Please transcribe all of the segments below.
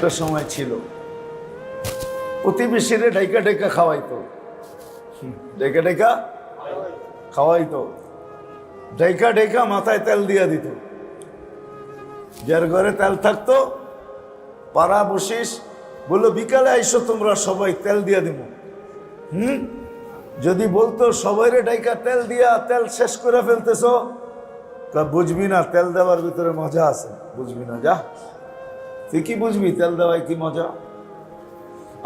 একটা সময় ছিল, প্রতিবেশীরে ডাইকা ডাইকা খাওয়াইতো, ডাইকা ডাইকা খাওয়াইতো, ডাইকা ডাইকা মাথায় তেল দিয়া দিত। যার ঘরে তেল থাকতো পাড়া বসিস বললো বিকালে আইসো তোমরা সবাই তেল দিয়া দিব। যদি বলতো সবাইরে ডাইকা তেল দিয়া তেল শেষ করে ফেলতেছ, তা বুঝবি না তেল দেওয়ার ভিতরে মজা আছে, বুঝবি না, যা তুই কি বুঝবি তেল দেওয়ায় কি মজা।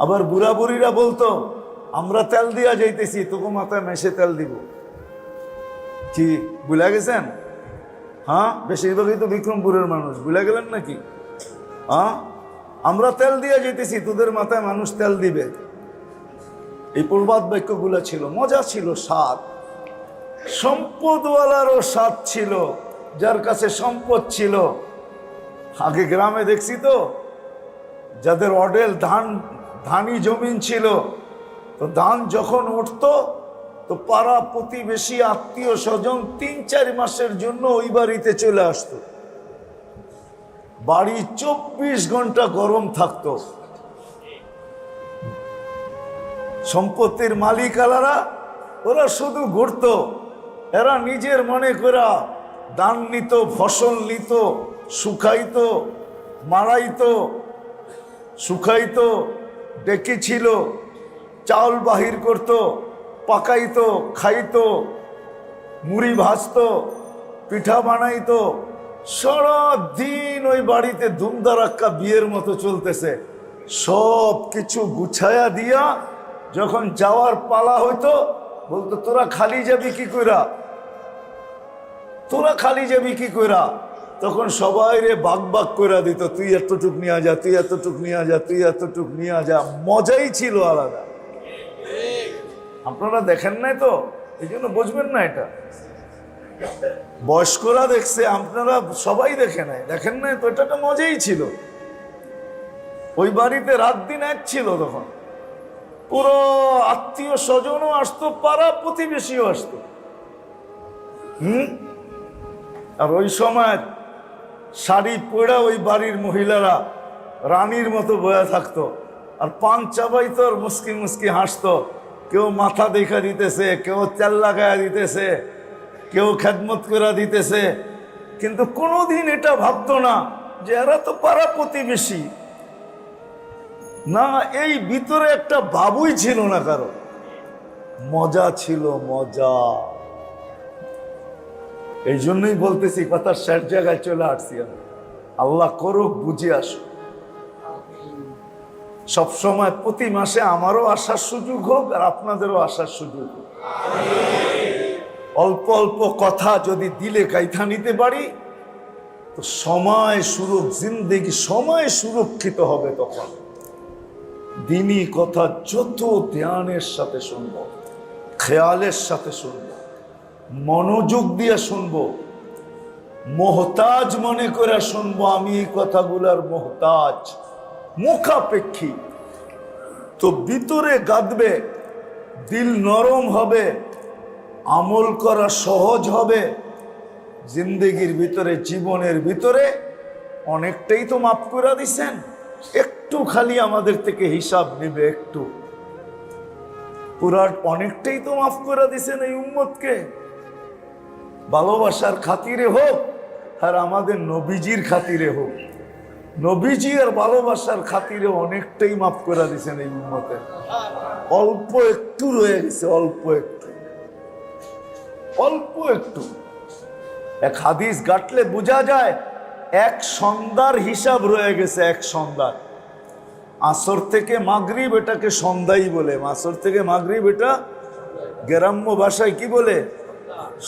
আবার বুড়া বুড়িরা বলতো আমরা তেল দিয়া যাইতেছি, তোকে মাথায় মেশে তেল দিব। কি ভুলে গেছেন? হ্যাঁ, বেশিরভাগই তো বিক্রমপুরের মানুষ, ভুলে গেলেন নাকি? হ্যাঁ, আমরা তেল দিয়া যাইতেছি, তোদের মাথায় মানুষ তেল দিবে। এই প্রবাদ বাক্যগুলো ছিল, মজা ছিল, স্বাদ। সম্পদওয়ালারও স্বাদ ছিল, যার কাছে সম্পদ ছিল। আগে গ্রামে দেখছি তো, যাদের অডেল ধানি জমিন ছিল, তো ধান যখন উঠতো তো পাড়া প্রতিবেশী আত্মীয় স্বজন ৩-৪ মাসের জন্য ওই বাড়িতে চলে আসতো। বাড়ি ২৪ ঘন্টা গরম থাকতো। সম্পত্তির মালিকালারা ওরা শুধু ঘুরতো, এরা নিজের মনে করা দান নিত, ফসল নিত, শুকাইতো, মারাইতো, শুকাইতো, ডেকেছিল, চাউল বাহির করত, পাকাইতো, খাইতো, মুড়ি ভাজতো, পিঠা বানাইতো। সারা দিন ওই বাড়িতে ধুমধারাক্কা বিয়ের মতো চলতেছে। সব কিছু গুছায়া দিয়া যখন যাওয়ার পালা হইতো, বলতো তোরা খালি যাবি কি কইরা, তোরা খালি যাবি কি কইরা। তখন সবাই রে বাগ বাগ করে দিত, তুই এতটুক নিয়ে যা, তুই এতটুক নিয়ে যা, তুই এতটুক নিয়ে যা। মজাই ছিল আলাদা। আপনারা দেখেন নাই তো, এই জন্য বুঝবেন না এটা। বয়স্করা দেখছে, আপনারা সবাই দেখে নাই, দেখেন নাই তো, এটা তো মজাই ছিল। ওই বাড়িতে রাত দিন এক ছিল। তখন পুরো আত্মীয় স্বজনও আসতো, পাড়া প্রতিবেশীও আসতো। আর ওই সময় শাড়ি পরে ওই বাড়ির মহিলারা রানীর মতো বয়া থাকতো, আর পান চাবাইতো, আর মুস্কি মুস্কি হাসতো। কেউ মাথা দেখা দিতেছে, কেউ তেল লাগায়া দিতেছে, কেউ খেদমত করে দিতেছে, কিন্তু কোনোদিন এটা ভাবতো না যে এরা তো পাড়া প্রতিবেশী। না, এই ভিতরে একটা ভাবই ছিল না কারো। মজা ছিল, মজা। এই জন্যই বলতেছি, কথার শেষ জায়গায় চলে আসছি আমি। আল্লাহ করুক বুঝে আসুক। সবসময় প্রতি মাসে আমারও আসার সুযোগ হোক, আর আপনাদেরও আসার সুযোগ হোক। অল্প অল্প কথা যদি দিলে কাইথা নিতে পারি, তো সময় জিন্দেগি সময় সুরক্ষিত হবে। তখন দিনী কথা যত ধ্যানের সাথে শুনবো, খেয়ালের সাথে শুনবো, মনোযোগ দিয়ে শুনবো, মোহতাজ মনে করে শুনবো। আমি এই কথাগুলার মোহতাজ, মুখাপেক্ষী। তো ভিতরে গাঁদবে, দিল নরম হবে, আমল করা সহজ হবে। জিন্দেগির ভিতরে, জীবনের ভিতরে অনেকটাই তো মাফ করে দিছেন, একটু খালি আমাদের থেকে হিসাব নেবে, একটু। পুরা অনেকটাই তো মাফ করে দিছেন এই উম্মতকে। ভালোবাসার খাতিরে হোক, আর আমাদের নবীজির খাতিরে হোক। নবীজি আর ভালোবাসার খাতিরে অনেকটাই মাফ করে দিছেন এই উম্মতের। অল্প একটু রয়ে গেছে, অল্প একটু, অল্প একটু। এক হাদিস গাটলে বোঝা যায়, এক সন্ধ্যার হিসাব রয়ে গেছে, এক সন্ধ্যার। আসর থেকে মাগরিব, এটাকে সন্ধ্যাই বলে। আসর থেকে মাগরিব, এটা গ্রাম্য ভাষায় কি বলে?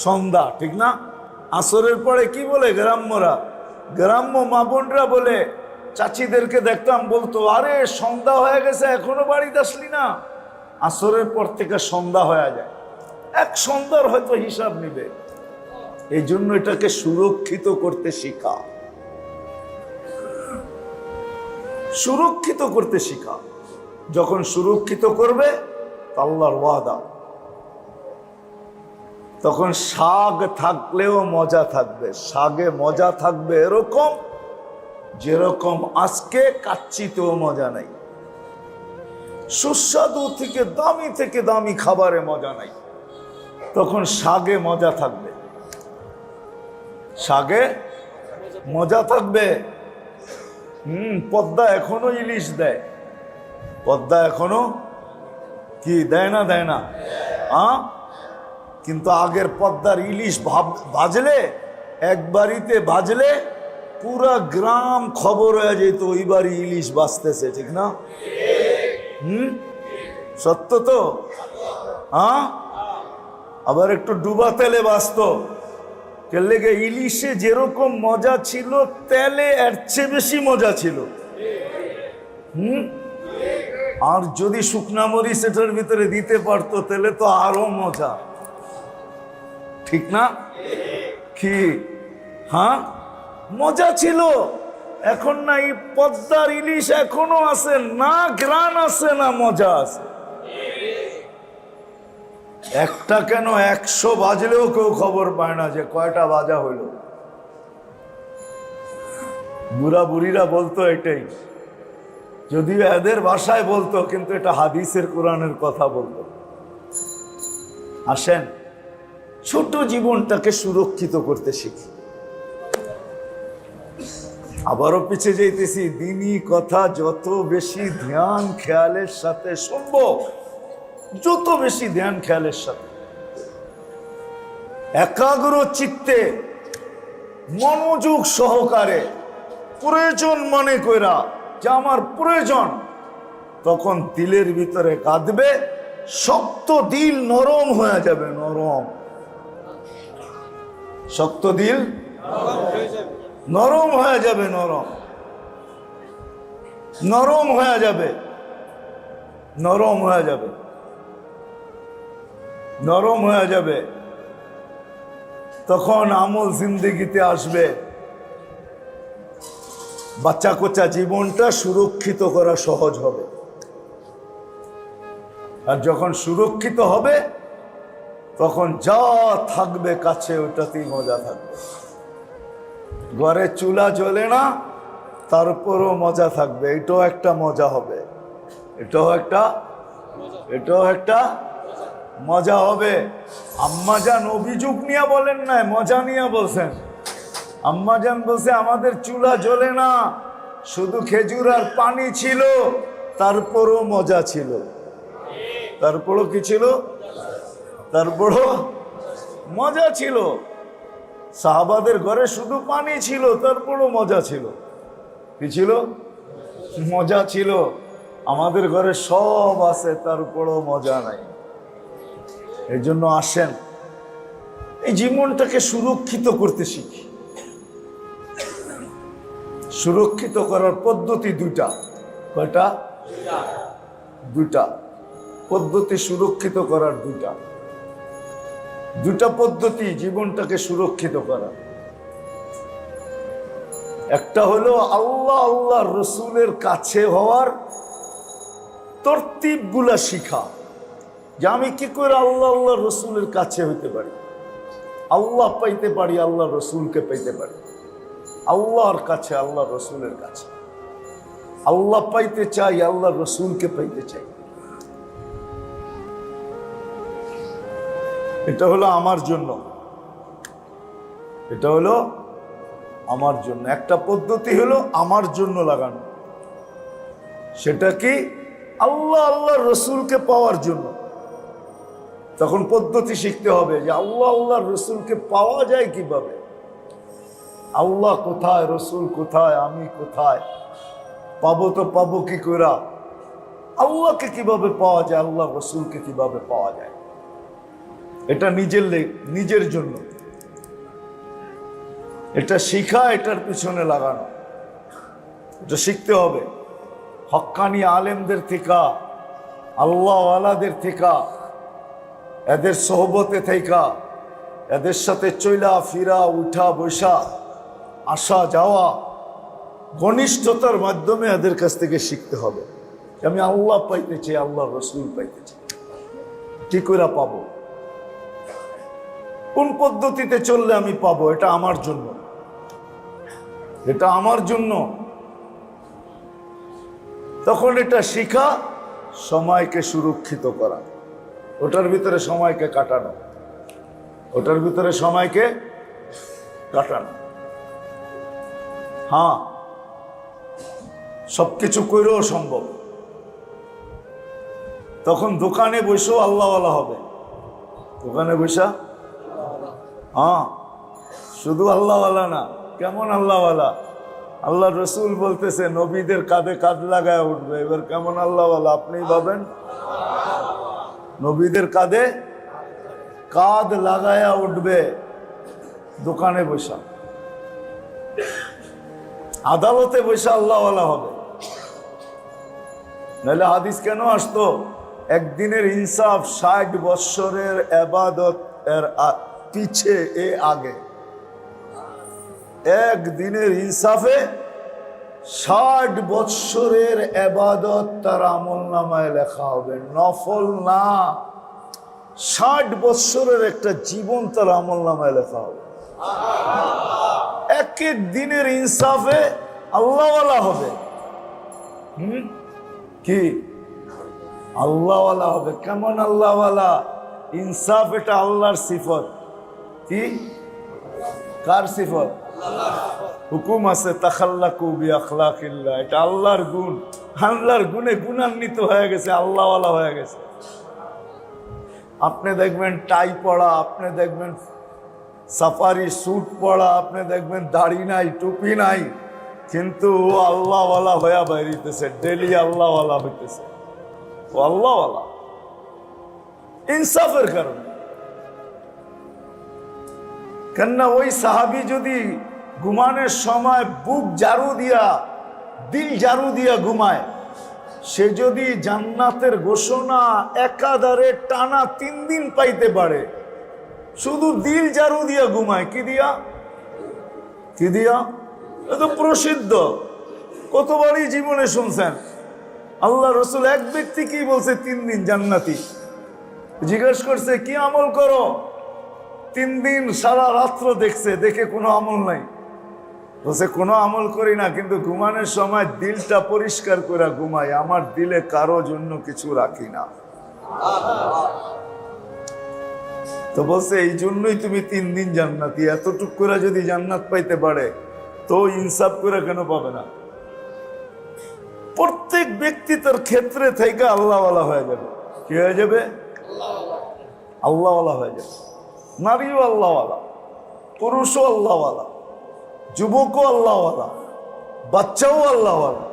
সন্ধ্যা, ঠিক না? আসরের পরে কি বলে গ্রাম্যরা? গ্রাম্য মা বোনরা বলে। চাচিদেরকে দেখতাম বলতো, আরে সন্ধ্যা হয়ে গেছে, এখনো বাড়িতে আসলি না? আসরের পর থেকে সন্ধ্যা হয়ে যায়। এক সন্ধ্যার হয়তো হিসাব নিবে। এই জন্য এটাকে সুরক্ষিত করতে শিখা, সুরক্ষিত করতে শিখা। যখন সুরক্ষিত করবে, আল্লাহর ওয়াদা, তখন শাক থাকলেও মজা থাকবে। শাকে মজা থাকবে এরকম যেরকম আজকে কাচ্চিতেও মজা নাই, সুস্বাদু থেকে দামি খাবারে মজা নাই, তখন শাগে মজা থাকবে, শাগে মজা থাকবে। পদ্মা এখনো ইলিশ দেয়, পদ্মা এখনো কি দেয় না, দেয় না? কিন্তু আগের পদ্মার ইলিশ ভাজলে, এক বাড়িতে ভাজলে পুরা গ্রাম খবর হয়ে যেত ওই বাড়ি ইলিশ বাঁচতেছে, ঠিক না? সত্য তো? আবার একটু ডুবা তেলে বাঁচত, লেগে ইলিশে যেরকম মজা ছিল তেলে এর চেয়ে বেশি মজা ছিল। আর যদি শুকনা মরিচ এটার ভিতরে দিতে পারতো তাহলে তো আরো মজা, ঠিক না? কি মজা ছিল। এখন না, এই পদ্মার ইলিশ এখনো আছে না, গ্রান আছে না মজা আছে। একটা কেন 100 বাজলেও কেউ খবর পায় না যে কয়টা বাজা হইল। বুড়া বুড়িরা বলতো এটাই, যদিও এদের ভাষায় বলতো, কিন্তু এটা হাদিসের কোরআনের কথা বলতো। আসেন ছোট জীবনটাকে সুরক্ষিত করতে শিখি। আবারও পিছিয়ে যাইতেছি, দিনই কথা যত বেশি ধ্যান খেয়ালের সাথে শুনবো, যত বেশি ধ্যান খেয়ালের সাথে একাগ্র চিত্তে মনোযোগ সহকারে প্রয়োজন মনে কইরা যে আমার প্রয়োজন, তখন দিলের ভিতরে কাঁদবে, শক্ত দিল নরম হয়ে যাবে, নরম। শক্ত দিল নরম হয়ে যাবে, নরম নরম হয়ে যাবে, নরম হয়ে যাবে, নরম হয়ে যাবে। তখন আমল জিন্দেগিতে আসবে। বাচ্চা কোচা জীবনটা সুরক্ষিত করা সহজ হবে। আর যখন সুরক্ষিত হবে তখন যা থাকবে কাছে ওটাতেই মজা থাকবে। ঘরে চুলা জ্বলে না, তারপরও মজা থাকবে, এটাও একটা মজা হবে, এটাও একটা মজা হবে। আম্মাজান অভিযোগ নিয়ে বলেন না, মজা নিয়ে বলছেন। আম্মাজান বলছে আমাদের চুলা জ্বলে না, শুধু খেজুর আর পানি ছিল, তারপরও মজা ছিল। তারপরও কি ছিল? তারপরও মজা ছিল। সাহাবাদের ঘরে শুধু পানি ছিল, তারপরও মজা ছিল। কি ছিল? মজা ছিল। আমাদের ঘরে সব আছে, তারপরও মজা নাই। এই জন্য আসেন এই জীবনটাকে সুরক্ষিত করতে শিখি। সুরক্ষিত করার পদ্ধতি দুইটা। কয়টা? দুইটা পদ্ধতি সুরক্ষিত করার, দুইটা পদ্ধতি জীবনটাকে সুরক্ষিত করার। একটা হলো আল্লাহ রসুলের কাছে হওয়ার তরতিব গুলা শিখা, যে আমি কি করে আল্লাহ রসুলের কাছে হইতে পারি, আল্লাহ পাইতে পারি, আল্লাহ রসুলকে পাইতে পারি। আল্লাহর কাছে, আল্লাহ রসুলের কাছে আল্লাহ পাইতে চাই, আল্লাহ রসুলকে পাইতে চাই। এটা হলো আমার জন্য, এটা হলো আমার জন্য। একটা পদ্ধতি হলো আমার জন্য লাগানো, সেটা কি? আল্লাহ রসুলকে পাওয়ার জন্য। তখন পদ্ধতি শিখতে হবে যে আল্লাহ রসুলকে পাওয়া যায় কিভাবে, আল্লাহ কোথায়, রসুল কোথায়, আমি কোথায়, পাবো তো পাবো কি করে, আল্লাহকে কিভাবে পাওয়া যায়, আল্লাহ রসুলকে কিভাবে পাওয়া যায়। এটা নিজের জন্য, এটা শিখা, এটার পিছনে লাগানো, এটা শিখতে হবে। হক্কানি আলেমদের থেকে, আল্লাহ ওয়ালাদের থেকে, এদের সোহবতে থেকে, এদের সাথে চইলা ফিরা, উঠা বসা, আসা যাওয়া, ঘনিষ্ঠতার মাধ্যমে এদের কাছ থেকে শিখতে হবে। আমি আল্লাহ পাইতে চাই, আল্লাহ রসুল পাইতে চাই, কি করে পাবো, কোন পদ্ধতিতে চললে আমি পাবো, এটা আমার জন্য, এটা আমার জন্য। তখন এটা শিখা সময়কে সুরক্ষিত করা, ওটার ভিতরে সময়কে কাটানো, ওটার ভিতরে সময়কে কাটানো। হ্যাঁ, সবকিছু করেও সম্ভব। তখন দোকানে বসেও আল্লাহওয়ালা হবে, দোকানে বসা। হ্যাঁ, শুধু আল্লাহওয়ালা না, কেমন আল্লাহওয়ালা? আল্লাহ রসুল বলতেছে নবীদের কাঁধে কাঁধ লাগায় উঠবে। এবার কেমন আল্লাহওয়ালা আপনি ভাবেন? নবীদের কাঁধে কাঁধ লাগায়া উঠবে, দোকানে বসা, আদালতে বসে আল্লাহওয়ালা হবে। নাহলে হাদিস কেন আসতো? একদিনের ইনসাফ 60 বৎসরের এবাদত এর পিছে এ আগে। একদিনের ইনসাফে 60 বৎসরের এবাদত তার আমল নামায় লেখা হবে, নফল না। 60 বৎসরের একটা জীবন তার আমল নামায় লেখা হবে। এক এক দিনের ইনসাফে আল্লাহওয়ালা হবে। কি আল্লাহওয়ালা হবে? কেমন আল্লাহওয়ালা? ইনসাফ এটা আল্লাহর সিফত। কি কার সিফত? হুকুম আছে তাখাল্লাকু বিআখলাকিল্লাহ, এটা আল্লাহর গুণ। আল্লাহর গুণে গুণান্বিত হয়ে গেছে, আল্লাহওয়ালা হয়ে গেছে। আপনি দেখবেন টাই পড়া, আপনি দেখবেন সাফারি স্যুট পড়া, আপনি দেখবেন দাড়ি নাই, টুপি নাই, কিন্তু ও আল্লাহওয়ালা হয়ে বাইরিতেছে, ডেলি আল্লাহওয়ালা হইতেছে। ও আল্লাহওয়ালা ইনসাফের কারণে। কেননা ওই সাহাবী যদি ঘুমানোর সময় বুক জারু দিয়া, দিল জারু দিয়া ঘুমায়, সে যদি জান্নাতের ঘোষণা একাধারে টানা 3 দিন পাইতে পারে, শুধু দিল জারু দিয়া ঘুমায়। কি দিয়া? কি দিয়া? এত প্রসিদ্ধ, কতবারই জীবনে শুনছেন। আল্লাহ রসুল এক ব্যক্তি কি বলছে? 3 দিন জান্নাতি। জিজ্ঞেস করছে কি আমল করো? 3 দিন সারা রাত্র দেখছে, দেখে কোনো আমল নাই। বলছে কোনো আমল করি না, কিন্তু ঘুমানোর সময় দিলটা পরিষ্কার করে ঘুমাই, আমার দিলে কারো জন্য কিছু রাখি না। তো বলছে এই জন্যই তুমি 3 দিন জান্নাতি। এতটুক করে যদি জান্নাত পাইতে পারে তো ইনসাফ করে কেন পাবে না? প্রত্যেক ব্যক্তি তার ক্ষেত্রে থেকে আল্লাহওয়ালা হয়ে যাবে। কি হয়ে যাবে? আল্লাহওয়ালা হয়ে যাবে। নারীও আল্লাহওয়ালা, পুরুষও আল্লাহওয়ালা, যুবকও আল্লাহওয়ালা, বাচ্চাও আল্লাহওয়ালা,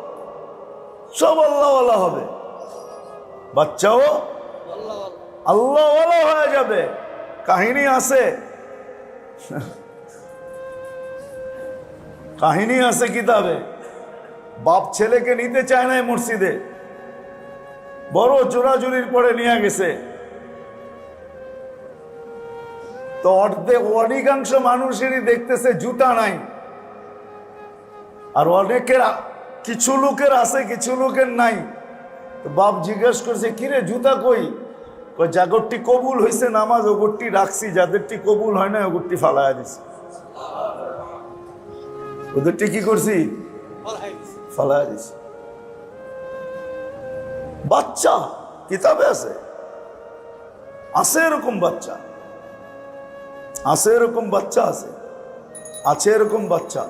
সব আল্লাহওয়ালা হবে। বাচ্চাও আল্লাহওয়ালা হয়ে যাবে। কাহিনী আছে, কাহিনী আছে কিতাবে। বাপ ছেলেকে নিতে চায় না মসজিদে, বড় জোরাজুরির পরে নিয়ে গেছে। তো অধিকাংশ মানুষেরই দেখতেছে জুতা নাই, আর অনেকের কিছু লোকের আছে, কিছু লোকের নাই। তো বাপ জিজ্ঞেস করছে কিরে জুতা কই? জাগরটি কবুল হয়েছে নামাজ, ওগরটি রাখছি, যাদেরটি কবুল হয় না ওগরটি ফালাইয়া দিছি। ওদেরটি কি করছি? ফালাইয়া দিছি। বাচ্চা কিতাবে আছে, আছে এরকম বাচ্চা, আছে এরকম বাচ্চা, আছে আছে এরকম বাচ্চা,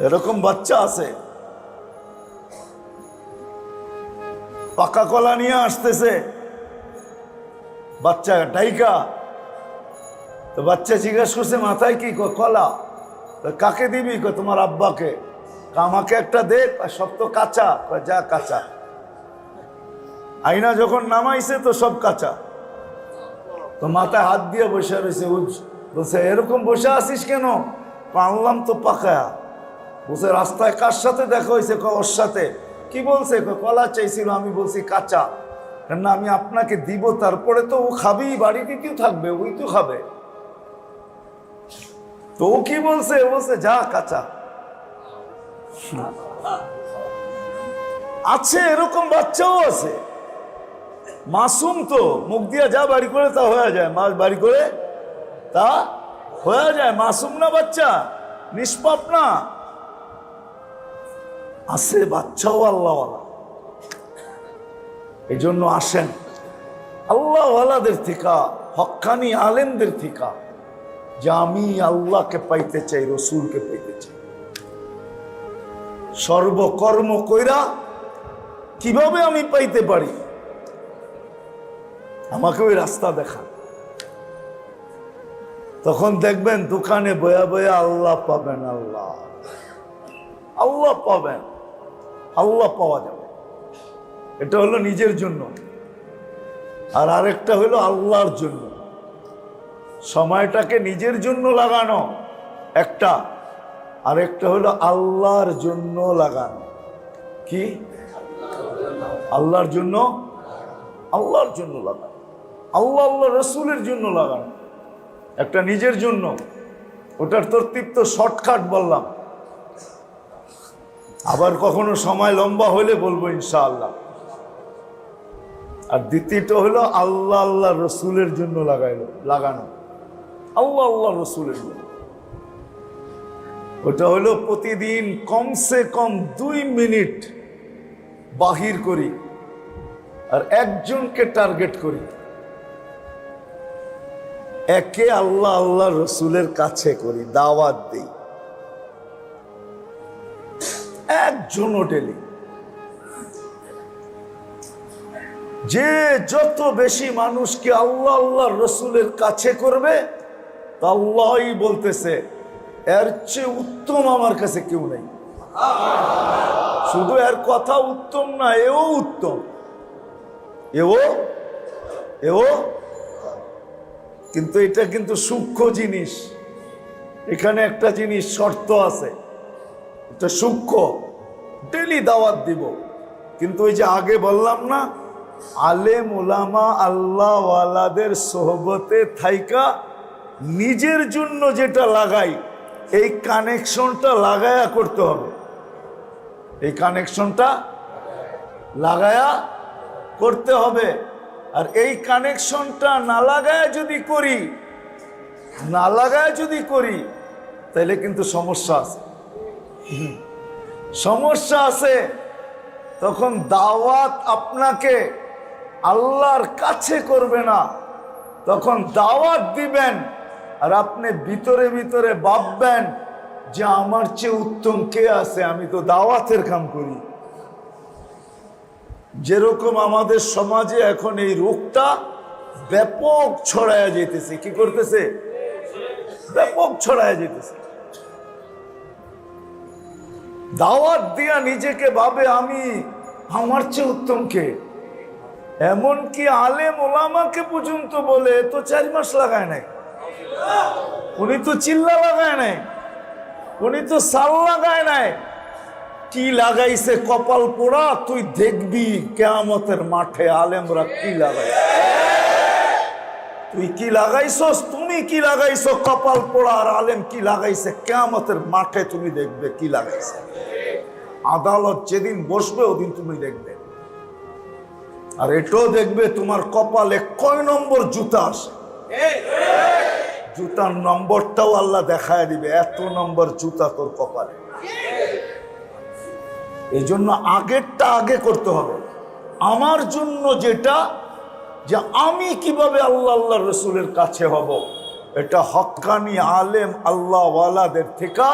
এরকম বাচ্চা আছে। পাকা কলা নিয়ে আসতেছে বাচ্চা ডাইকা। তো বাচ্চা জিজ্ঞাসা করছে মাথায় কি? কলা। কাকে দিবি? তোমার আব্বাকে। আমাকে একটা দে। সব তো কাঁচা। যা কাঁচা। আইনা যখন নামাইছে তো সব কাঁচা। তো মাথায় হাত দিয়ে বসে রয়েছে। বলছে এরকম বসে আসিস কেন? আনলাম তো পাকা। বলছে রাস্তায় কার সাথে দেখা হয়েছে? ওর সাথে। কি বলছে? কলা চাইছিল। আমি বলছি কাঁচা। না আমি আপনাকে দিব, তারপরে তো ও খাবেই, বাড়িতে কেউ থাকবে, ওই তো খাবে। তো ও কি বলছে? বলছে যা কাঁচা। আছে এরকম বাচ্চাও আছে, মাসুম তো, মুখ দিয়া যা বাড়ি করে তা হয়ে যায়, মাছ বাড়ি করে তা হয়ে যায়। মাসুম না বাচ্চা, নিষ্পাপ না। আছে বাচ্চাও আল্লাহওয়ালা। এই জন্য আসেন আল্লাহওয়ালাদের থেকে, হক্কানি আলেমদের থেকে, যে আমি আল্লাহকে পাইতে চাই, রসুলকে পাইতে চাই। সর্বকর্ম কইরা কিভাবে আমি পাইতে পারি, আমাকে ওই রাস্তা দেখান। তখন দেখবেন দোকানে বয়া বয়া আল্লাহ পাবেন, আল্লাহ আল্লাহ পাবেন, আল্লাহ পাওয়া যাবে। এটা হলো নিজের জন্য, আর আরেকটা হলো আল্লাহর জন্য। সময়টাকে নিজের জন্য লাগানো একটা, আরেকটা হলো আল্লাহর জন্য লাগানো। কি? আল্লাহর জন্য, আল্লাহর জন্য লাগানো, আল্লাহ আল্লাহ রসুলের জন্য লাগানো। একটা নিজের জন্য, ওটার তরতিব তো শর্টকাট বললাম, আবার কখনো সময় লম্বা হলে বলবো ইনশাআল্লাহ। আর দ্বিতীয়টা হলো আল্লাহ আল্লাহ রসুলের জন্য লাগানো, আল্লাহ আল্লাহ রসুলের জন্য। ওটা হলো প্রতিদিন কমসে কম 2 মিনিট বাহির করি, আর একজনকে টার্গেট করি, একে আল্লাহ আল্লাহ রসুলের কাছে করি, দাওয়াত দিই, একজনও ডেলি। যে যত বেশি মানুষকে আল্লাহ আল্লাহ রসুলের কাছে করবে, তা আল্লাহই বলতেছে এর চেয়ে উত্তম আমার কাছে কেউ নেই। শুধু এর কথা উত্তম না, এও উত্তম, এও। কিন্তু এটা কিন্তু সূক্ষ্ম জিনিস। এখানে একটা জিনিস শর্ত আছে, এটা সূক্ষ্ম। ডেলি দাওয়াত দিব, কিন্তু ওই যে আগে বললাম না, আলেম ওলামা আল্লাহ ওয়ালাদের সোহবতে থাইকা নিজের জন্য যেটা লাগাই, এই কানেকশনটা লাগায়া করতে হবে। এই কানেকশনটা লাগায়া করতে হবে। আর এই কানেকশনটা না লাগায় যদি করি তাহলে কিন্তু সমস্যা আছে, সমস্যা আছে। তখন দাওয়াত আপনাকে আল্লাহর কাছে করবে না, তখন দাওয়াত দিবেন আর আপনি ভিতরে ভিতরে ভাববেন যে আমার চেয়ে উত্তম কে আছে, আমি তো দাওয়াতের কাম করি। যেরকম আমাদের সমাজে এখন এই রোগটা ব্যাপক ছড়ায়া যেতেছে, কি করতেছে? ব্যাপক ছড়ায়া যেতেছে। দাওয়াত দিয়া নিজেকে ভাবে আমি, আমার চেয়ে উত্তম কে। এমনকি আলেম ওলামাকে পর্যন্ত বলে তো 4 মাস লাগায় নাই, উনি তো চিল্লা লাগায় নাই, উনি তো সাল লাগায় নাই। কি লাগাইছে? কপাল পোড়া। তুই দেখবি কিয়ামতের মাঠে আলেমরা কি লাগাই। তুই কি লাগাইছস? তুমি কি লাগাইছো? কপাল পোড়া। আর আলেম কি লাগাইছে? কিয়ামতের মাঠে তুমি দেখবে কি লাগাইছে। আদালত যেদিন বসবে ওদিন তুমি দেখবে। আর এটাও দেখবে তোমার কপালে কয় নম্বর জুতা আসে। জুতার নম্বরটাও আল্লাহ দেখায় দিবে, এত নম্বর জুতা তোর কপালে। এই জন্য আগেরটা আগে করতে হবে। আমার জন্য যেটা, যে আমি কিভাবে আল্লাহ আল্লাহ রসুলের কাছে হব, এটা হক্কানি আলেম আল্লাহ ওয়ালাদের থেকে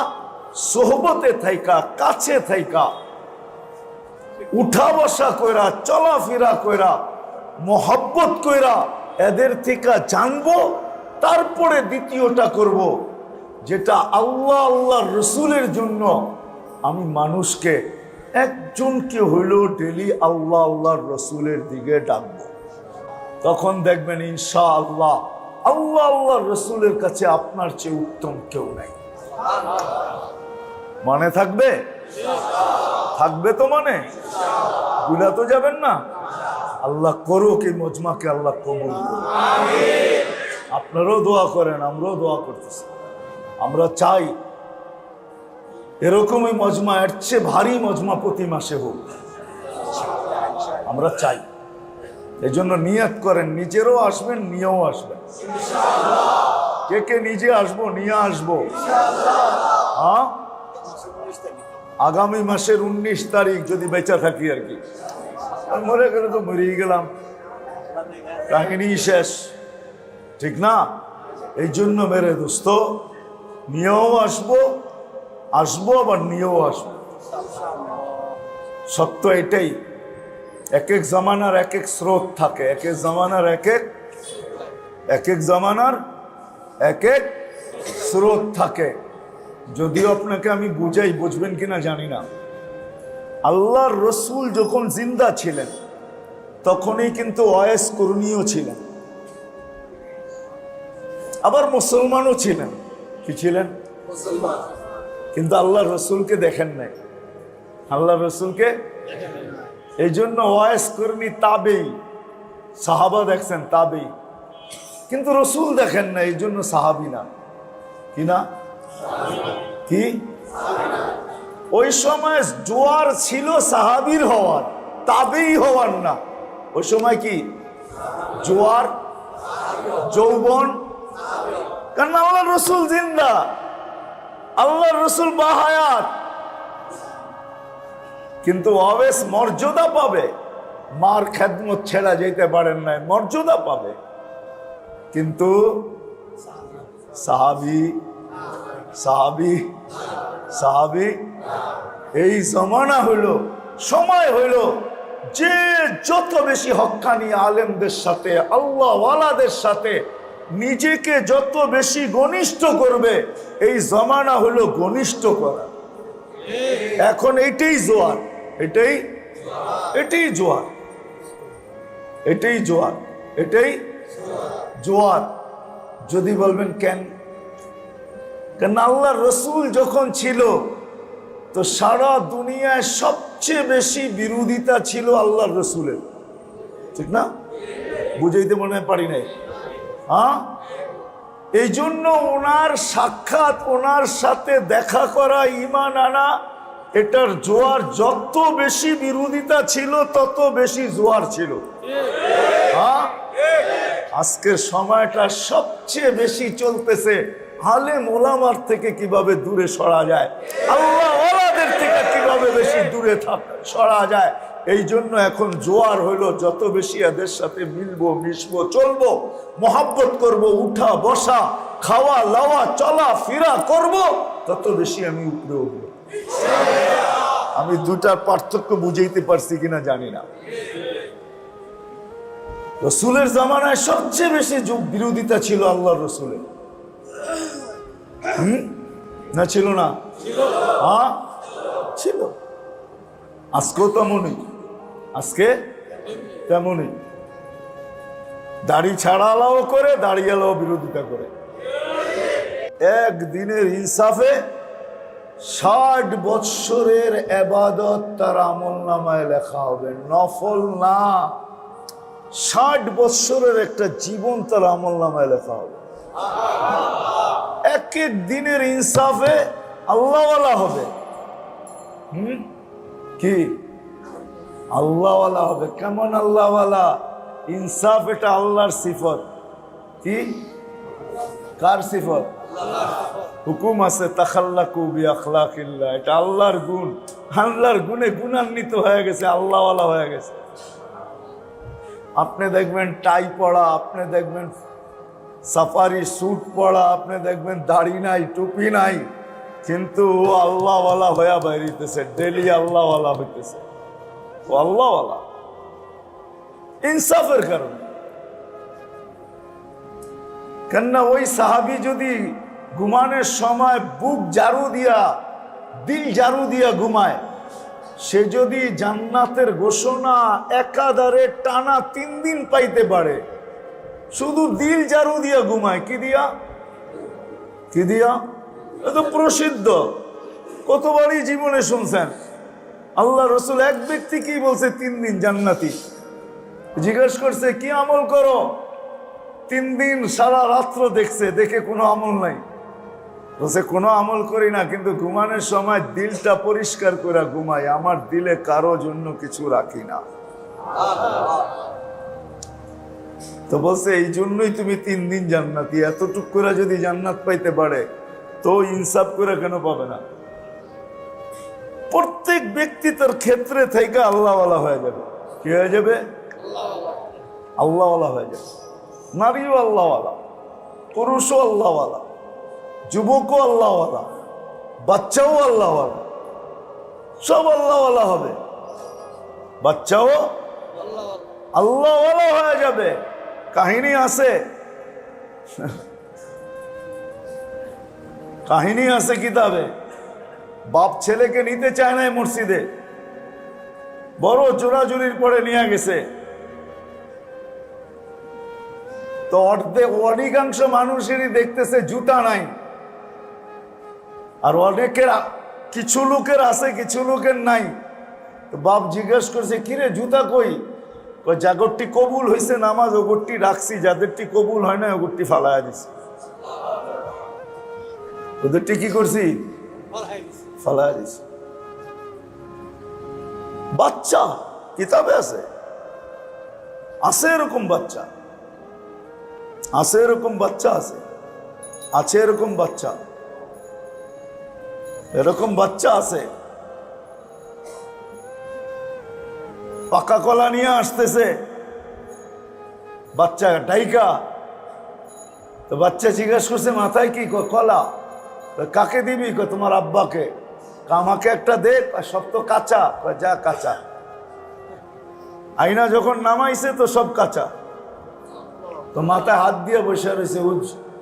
সোহবতে থাইকা, কাছে থাইকা, উঠা বসা কইরা, চলাফেরা কইরা, মোহব্বত কইরা এদের থেকে জানবো। তারপরে দ্বিতীয়টা করব, যেটা আল্লাহ আল্লাহ রসুলের জন্য আমি মানুষকে একজনকে হইলেও ডেলি আল্লাহ আল্লাহ রসুলের দিকে ডাকবো। তখন দেখবেন ইনশাআল্লাহ আল্লাহ আল্লাহ রসুলের কাছে আপনার চেয়ে উত্তম কেউ নাই। মনে থাকবে? থাকবে তো মনে? ভুলা তো যাবেন না। আল্লাহ করুক এই মজমাকে, আল্লাহ কবুল করুক। আপনারাও দোয়া করেন, আমরাও দোয়া করতেছি। আমরা চাই এরকমই মজমা, এর চেয়ে ভারী মজমা প্রতি মাসে হোক, আমরা চাই। এই জন্য নিয়ত করেন, নিজেরও আসবেন, নিয়েও আসবেন। কে কে নিজে আসবো, নিয়ে আসবো? হ্যাঁ, আগামী মাসের 19 তারিখ যদি বেঁচে থাকি আর কি, আর মরে গেলে তো মরেই গেলাম, কাহিনী শেষ, ঠিক না? এই জন্য মেরে দোস্ত, নিয়েও আসবো আবার নিয়েও আসবো। সত্য এটাই, এক এক জামানার এক এক স্রোত থাকে, এক এক জামানার এক এক জামানার এক এক স্রোত থাকে। যদিও আপনাকে আমি বুঝাই, বুঝবেন কিনা জানি না। আল্লাহর রসুল যখন জিন্দা ছিলেন তখনই কিন্তু ওয়াইস করণীয় ছিলেন, আবার মুসলমানও ছিলেন। কি ছিলেন? মুসলমান। কিন্তু আল্লাহর রসুলকে দেখেন নাই, আল্লাহর রসুলকে। এই জন্য ওয়াইস কর্মী তাবেই, সাহাবা দেখছেন তাবেই, কিন্তু রসুল দেখেন না, এই জন্য সাহাবি না। কি না? কি? ওই সময় জোয়ার ছিল সাহাবীর হওয়ার, তাবেই হওয়ার না। ওই সময় কি জোয়ার, যৌবন, কারণ আল্লাহ রসুল জিন্দা, আল্লাহ রসুল বাহায়াত। কিন্তু অবেশ মর্যাদা পাবে, মার খেদমত ছেড়া যেতে পারেন নাই, মর্যাদা পাবে। কিন্তু সাহাবি সাহাবি সাহাবি এই জমানা হইল, সময় হইল, যে যত বেশি হক্কানি আলেমদের সাথে, আল্লাহ ওয়ালাদের সাথে নিজেকে যত বেশি ঘনিষ্ঠ করবে, এই জমানা হলো ঘনিষ্ঠ করা। এখন এটাই জোয়ার, এটাই জোয়ার, এটাই জোয়ার, এটাই জোয়ার। যদি বলবেন কেন? কেন আল্লাহ রসুল যখন ছিল তো সারা দুনিয়ায় সবচেয়ে বেশি বিরোধিতা ছিল আল্লাহর রসুলের, ঠিক না? বুঝাইতে মনে পারি নাই? হ্যাঁ, এই জন্য ওনার সাক্ষাৎ, ওনার সাথে দেখা করা, ঈমান আনা, এটার জোয়ার, যত বেশি বিরোধিতা ছিল তত বেশি জোয়ার ছিল। হ্যাঁ, আজকের সময়টা সবচেয়ে বেশি চলতেছে আলেম ওলামার থেকে কিভাবে দূরে সরা যায়, আল্লাহ ওয়ালাদের থেকে কিভাবে বেশি দূরে সরা যায়। এই জন্য এখন জোয়ার হইলো, যত বেশি এদের সাথে মিলবো, মিশবো, চলবো, মহাব্বত করব, উঠা বসা, খাওয়া লাওয়া, চলা ফিরা করব, তত বেশি আমি উপরে উঠবো। আমি দুটার পার্থক্য বুঝাইতে পারছি কিনা জানি না। রসুলের জামানায় সবচেয়ে বেশি বিরোধিতা ছিল আল্লাহর রসুলের, না ছিল না? হ্যাঁ ছিল। আজকেও তেমনই, আজকে তেমনই। দাড়ি ছাড়ালাও করে, দাড়িয়ালাও বিরোধিতা করে। একদিনের ইনসাফে 60 বৎসরের এবাদত তার আমল নামায় লেখা হবে, নফল না। 60 বৎসরের একটা জীবন তার আমল নামায় লেখা হবে। এক এক দিনের ইনসাফে আল্লাহওয়ালা হবে। কি আল্লাহওয়ালা হবে? কেমন আল্লাহওয়ালা? ইনসাফ এটা আল্লাহর সিফত। কি? কার সিফত? হুকুম আছে তাখাল্লাকু বিআখলাকিল্লাহ, এটা আল্লাহর গুণ। আল্লাহর গুণে গুণান্বিত হয়ে গেছে, আল্লাহওয়ালা হয়ে গেছে। আপনি দেখবেন টাই পড়া, আপনি দেখবেন সাফারি স্যুট পড়া, আপনি দেখবেন দাড়ি নাই, টুপি নাই, কিন্তু ও আল্লাহওয়ালা হয়ে বাইরিতেছে, ডেলি আল্লাহওয়ালা হইতেছে। ও আল্লাহওয়ালা ইনসাফের কারণে। কেননা ওই সাহাবি যদি ঘুমানোর সময় বুক জারু দিয়া, দিল জারু দিয়া ঘুমায়, সে যদি জান্নাতের ঘোষণা একাধারে টানা 3 দিন পাইতে পারে, শুধু দিল জারু দিয়া ঘুমায়, কি দিয়া? কি দিয়া? এত প্রসিদ্ধ, কতবারই জীবনে শুনছেন। আল্লাহ রসুল এক ব্যক্তি কি বলছে? 3 দিন জান্নাতি। জিজ্ঞেস করছে কি আমল করো? 3 দিন সারা রাত্র দেখছে, দেখে কোনো আমল নাই। বলছে কোনো আমল করি না, কিন্তু ঘুমানোর সময় দিলটা পরিষ্কার করে ঘুমাই, আমার দিলে কারো জন্য কিছু রাখি না। তো বলছে এই জন্যই তুমি 3 দিন জান্নাতি। এতটুক করে যদি জান্নাত পাইতে পারে তো ইনসাফ করে কেন পাবে না? প্রত্যেক ব্যক্তি তার ক্ষেত্রে থেকে আল্লাহওয়ালা হয়ে যাবে। কি হয়ে যাবে? আল্লাহওয়ালা হয়ে যাবে। নারীও আল্লাহওয়ালা, পুরুষও আল্লাহওয়ালা, যুবকও আল্লাহওয়ালা, বাচ্চাও আল্লাহওয়ালা, সব আল্লাহওয়ালা হবে। বাচ্চাও আল্লাহওয়ালা হয়ে যাবে। কাহিনী আছে, কাহিনী আছে কিতাবে। বাপ ছেলেকে নিতে চায় নাই মসজিদে, বড় জোরাজুরির পরে নিয়ে গেছে। তো অধিকাংশ মানুষেরই দেখতেছে জুতা নাই, আর অনেকের কিছু লোকের আছে, কিছু লোকের নাই। তো বাপ জিজ্ঞেস করছে, কিরে জুতা কই? জাগরটি কবুল হয়েছে নামাজ, ওগরটি রাখছি, যাদেরটি কবুল হয় না ওগরটি ফালাইয়া দিছি। ওদেরটি কি করছি? ফালাইয়া দিছি। বাচ্চা কিতাবে আছে, আছে এরকম বাচ্চা, আছে এরকম বাচ্চা, আছে আছে এরকম বাচ্চা, এরকম বাচ্চা আছে। পাকা কলা নিয়ে আসতেছে বাচ্চা ডাইকা। তো বাচ্চা জিজ্ঞাসা করছে, মাথায় কি? কলা। কাকে দিবি? তোমার আব্বাকে। আমাকে একটা দে। সব তো কাঁচা। যা কাঁচা। আইনা যখন নামাইছে তো সব কাঁচা। তো মাথায় হাত দিয়ে বসে রয়েছে।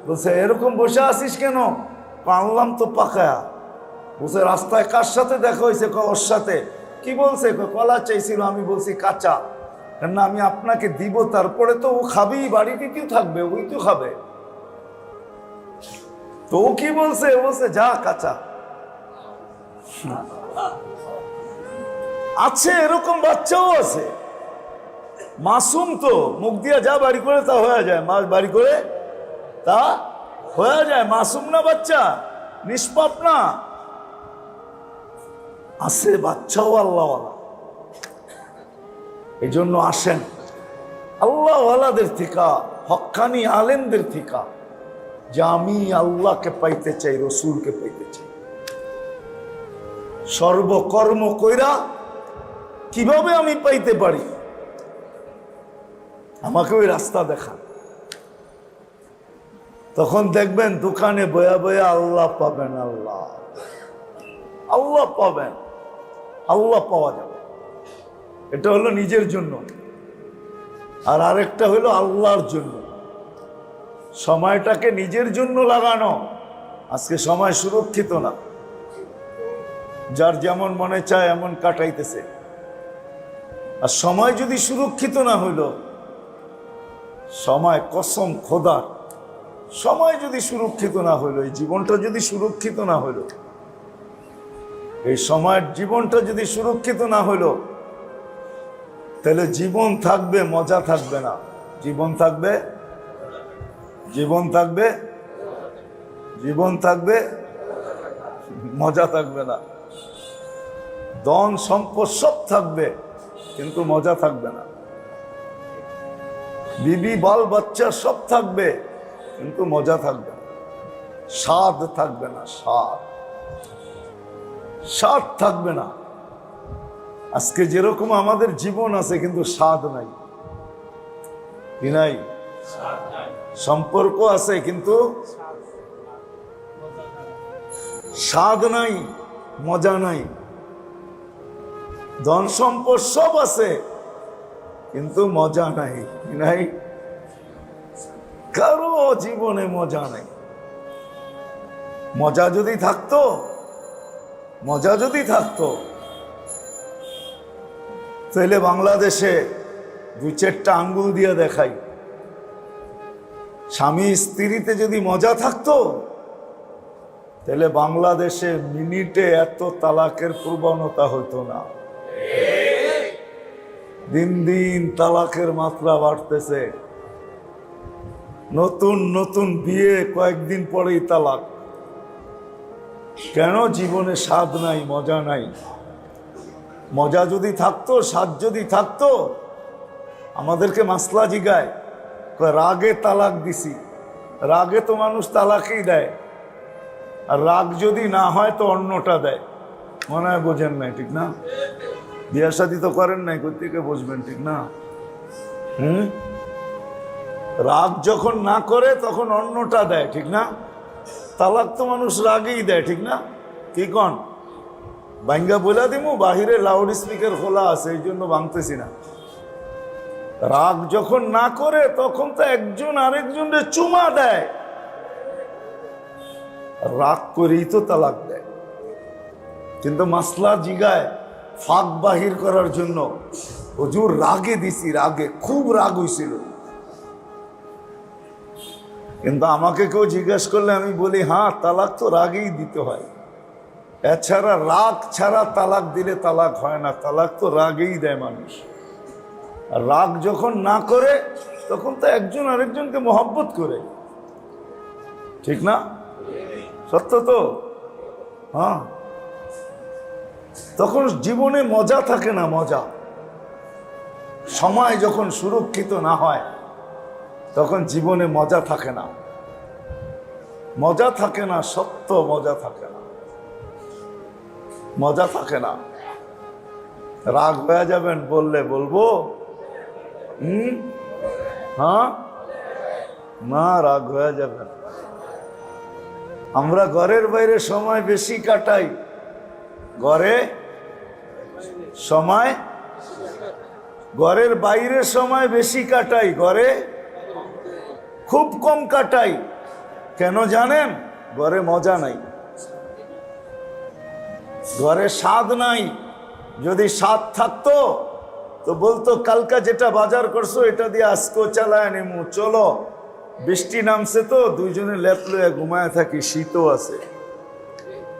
বলছে, এরকম বসে আসিস কেন? আনলাম তো পাকা। বলছে, রাস্তায় কার সাথে দেখা হয়েছে? ওর সাথে। কি বলছে? কলা চাইছিল। আমি বলছি কাঁচা। না, আমি আপনাকে দিব, তারপরে তো ও খাবেই, বাড়িতে কেউ থাকবে, ওই তো খাবে। তো ও কি বলছে? বলছে যা কাঁচা। আছে এরকম বাচ্চাও আছে, মাসুম। তো মুখ দিয়া যা বাড়ি করে তা হয়ে যায়, মাছ বাড়ি করে তা হয়ে যায়। মাসুম না বাচ্চা, নিষ্পাপ না। আছে বাচ্চাও আল্লাহওয়ালা। এই জন্য আসেন আল্লাহওয়ালাদের থেকে, হক্কানি আলেমদের থেকে, যে আমি আল্লাহকে পাইতে চাই, রসুলকে পাইতে চাই। সর্বকর্ম কইরা কিভাবে আমি পাইতে পারি, আমাকে ওই রাস্তা দেখান। তখন দেখবেন দোকানে বয়া বয়া আল্লাহ পাবেন। আল্লাহ আল্লাহ পাবেন, আল্লাহ পাওয়া যাবে। এটা হলো নিজের জন্য, আর আরেকটা হলো আল্লাহর জন্য। সময়টাকে নিজের জন্য লাগানো। আজকে সময় সুরক্ষিত না, যার যেমন মনে চায় এমন কাটাইতেছে। আর সময় যদি সুরক্ষিত না হইল, সময় কসম খোদার, সময় যদি সুরক্ষিত না হইল, এই জীবনটা যদি সুরক্ষিত না হইল, এই সময়ের জীবনটা যদি সুরক্ষিত না হইল, তাহলে জীবন থাকবে, মজা থাকবে না। জীবন থাকবে, জীবন থাকবে, জীবন থাকবে, মজা থাকবে না। ধন সম্পদ সব থাকবে, কিন্তু মজা থাকবে না। বিবি বাল বাচ্চা সব থাকবে, কিন্তু মজা থাকবে না। স্বাদ থাকবে না, স্বাদ, স্বাদ থাকবে না। আজকে যেরকম আমাদের জীবন আছে, কিন্তু স্বাদ নাই। কি নাই? সম্পর্ক আছে, কিন্তু স্বাদ নাই, মজা নাই। ধন সম্পদ সব আছে, কিন্তু মজা নাই। কি নাই? কারো জীবনে মজা নাই। মজা যদি থাকতো, মজা যদি থাকতো, তাহলে বাংলাদেশে 2-4টা আঙ্গুল দিয়ে দেখাই, স্বামী স্ত্রীতে যদি মজা থাকতো, তাহলে বাংলাদেশে মিনিটে এত তালাকের প্রবণতা হতো না। দিন দিন তালাকের মাত্রা বাড়তেছে। নতুন নতুন বিয়ে, কয়েকদিন পরেই তালাক। কেন? জীবনে স্বাদ নাই, মজা নাই। মজা যদি থাকতো, স্বাদ যদি থাকতো, আমাদেরকে মাসলা জিগায়, রাগে তালাক দিছি। রাগে তো মানুষ তালাকই দেয়, আর রাগ যদি না হয় তো অন্যটা দেয়। মনে হয় বোঝেন নাই, ঠিক না? বিয়া শাদী তো করেন নাই, কোথেকে বুঝবেন, ঠিক না? রাগ যখন না করে তখন অন্যটা দেয়, ঠিক না? তালাক তো মানুষ রাগেই দেয়, ঠিক না? কি কন? ভাঙ্গা বলে দিমু, বাহিরে লাউড স্পিকার খোলা আছে, এই জন্য ভাঙতেছি না। রাগ যখন না করে তখন তো একজন আরেকজনের চুমা দেয়, রাগ করেই তো তালাক দেয়। কিন্তু মাসলা জিগায় ফাঁক বাহির করার জন্য, হুজুর রাগে দিছি, রাগে খুব রাগ হয়েছিল। কিন্তু আমাকে কেউ জিজ্ঞেস করলে আমি বলি, হ্যাঁ তালাক তো রাগেই দিতে হয়, এছাড়া রাগ ছাড়া তালাক দিলে তালাক হয় না, তালাক তো রাগেই দেয় মানুষ। আর রাগ যখন না করে তখন তো একজন আরেকজনকে মহব্বত করে, ঠিক না? সত্য তো? হ্যাঁ, তখন জীবনে মজা থাকে না, মজা। সময় যখন সুরক্ষিত না হয় তখন জীবনে মজা থাকে না, মজা থাকে না, সত্য মজা থাকে না, মজা থাকে না। রাগ হয়ে যাবেন বললে বলবো, হ্যাঁ না, রাগ হয়ে যাবেন। আমরা ঘরের বাইরে সময় বেশি কাটাই, ঘরে সময়, ঘরের বাইরে সময় বেশি কাটাই, ঘরে খুব কম কাটাই। কেন জানেন? ঘরে মজা নাই, ঘরে স্বাদ নাই। যদি স্বাদ থাকতো তো বলতো, কালকা যেটা বাজার করছো এটা দিয়ে আজকেও চালায় নিমু, চলো। বৃষ্টি নামছে তো দুইজনে লেপ লয়ে ঘুমায় থাকি, শীতও আছে,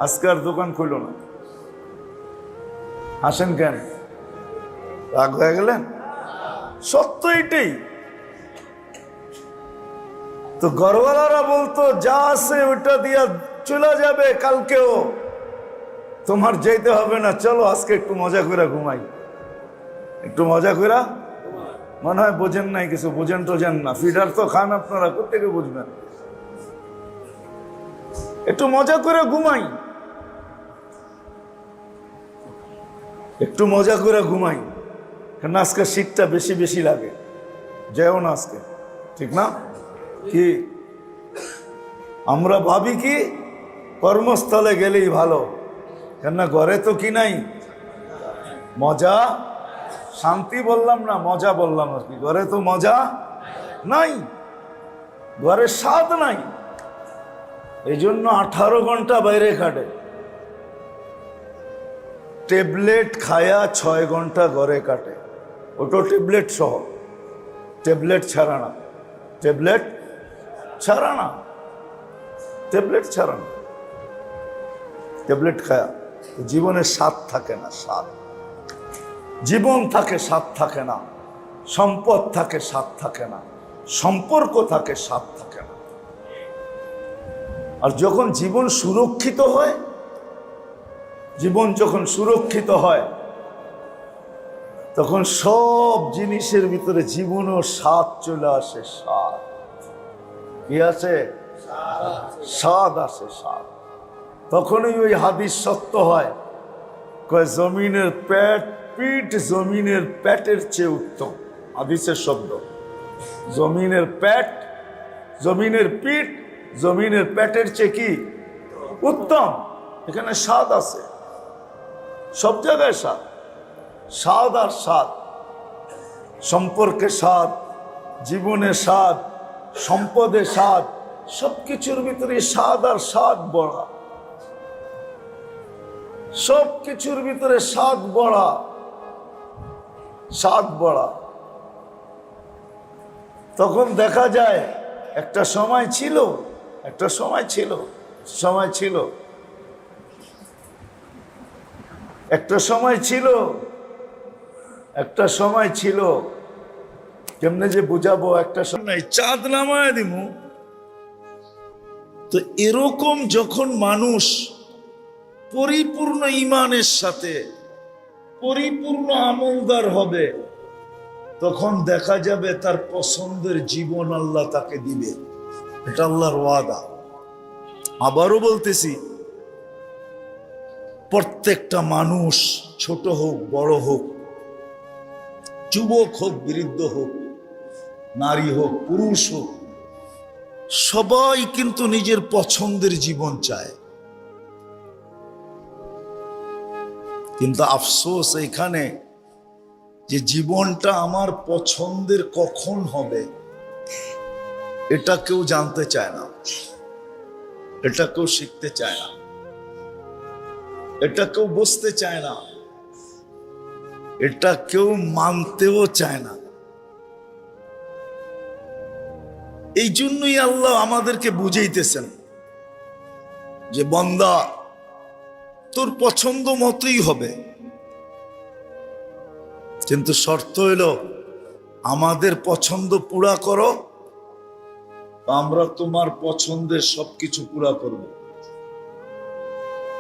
আজকে আর দোকান খুলো না। হাসেন কেন? রাগ হয়ে গেলেন? সত্য এটাই তো। ঘরওয়ালারা বলতো, যা আছে ওটা দিয়া চলে যাবে, কালকেও তোমার যেতে হবে না, চলো আজকে একটু মজা করে ঘুমাই, একটু মজা করে। মনে হয় বোঝেন নাই কিছু, বোঝেন টোঝেন না, ফিডার তো খান আপনারা, কোথেকে বুঝবেন? একটু মজা করে ঘুমাই, একটু মজা করে ঘুমাই, কেন আজকে শীতটা বেশি বেশি লাগে, যেও না আজকে, ঠিক না? কি আমরা ভাবি কি কর্মস্থলে গেলেই ভালো, কেন ঘরে তো কি নাই মজা, শান্তি বললাম না, মজা বললাম আর কি। ঘরে তো মজা নাই, ঘরে স্বাদ নাই, এই জন্য 18 ঘন্টা বাইরে কাটে। ট্যাবলেট খায়া 6 ঘন্টা ঘরে কাটে, ওটো ট্যাবলেট সহ, ট্যাবলেট ছাড়া না, ট্যাবলেট ছাড়া না, ট্যাবলেট ছাড়া না, ট্যাবলেট খায়া জীবনের স্বাদ থাকে না, স্বাদ। জীবন থাকে, স্বাদ থাকে না। সম্পদ থাকে, স্বাদ থাকে না। সম্পর্ক থাকে, স্বাদ থাকে না। আর যখন জীবন সুরক্ষিত হয়, জীবন যখন সুরক্ষিত হয় তখন সব জিনিসের ভিতরে জীবনও স্বাদ চলে আসে, স্বাদ। কি আছে? স্বাদ আসে, স্বাদ। তখনই ওই হাদিস সত্য হয়, কয় জমিনের পিঠ জমিনের পেটের চেয়ে উত্তম। হাদিসের শব্দ, জমিনের পেট, জমিনের পিঠ জমিনের পেটের চেয়ে কি উত্তম। এখানে স্বাদ আছে, সব জায়গায় স্বাদ, স্বাদ আর স্বাদ। সম্পর্কে স্বাদ, জীবনে স্বাদ, সম্পদে স্বাদ, সবকিছুর ভিতরে স্বাদ আর স্বাদ বড়া, সব কিছুর ভিতরে স্বাদ বড়া, স্বাদ বড়া। তখন দেখা যায় একটা সময় ছিল, একটা সময় ছিল, সময় ছিল, একটা সময় ছিল, একটা সময় ছিল, কেমনে যে বুঝাবো, একটা সময় চাঁদ নামায় দিমু। তো এরকম যখন মানুষ পরিপূর্ণ ঈমানের সাথে পরিপূর্ণ আমলদার হবে, তখন দেখা যাবে তার পছন্দের জীবন আল্লাহ তাকে দিবে। এটা আল্লাহর ওয়াদা। আবারও বলতেছি, প্রত্যেকটা মানুষ, ছোট হোক বড় হোক, যুবক হোক বৃদ্ধ হোক, নারী হোক পুরুষ হোক, সবাই কিন্তু নিজের পছন্দের জীবন চায়। কিন্তু আফসোস এখানে যে জীবনটা আমার পছন্দের কখন হবে এটা কেউ জানতে চায় না, এটা কেউ শিখতে চায় না, এটা কেউ বুঝতে চায় না, এটা কেউ মানতেও চায় না। এই জন্যই আল্লাহ আমাদেরকে বুঝাইতেছেন যে বান্দা তোর পছন্দ মতোই হবে, কিন্তু শর্ত হইল আমাদের পছন্দ পুরা করো, আমরা তোমার পছন্দের সবকিছু পুরা করব।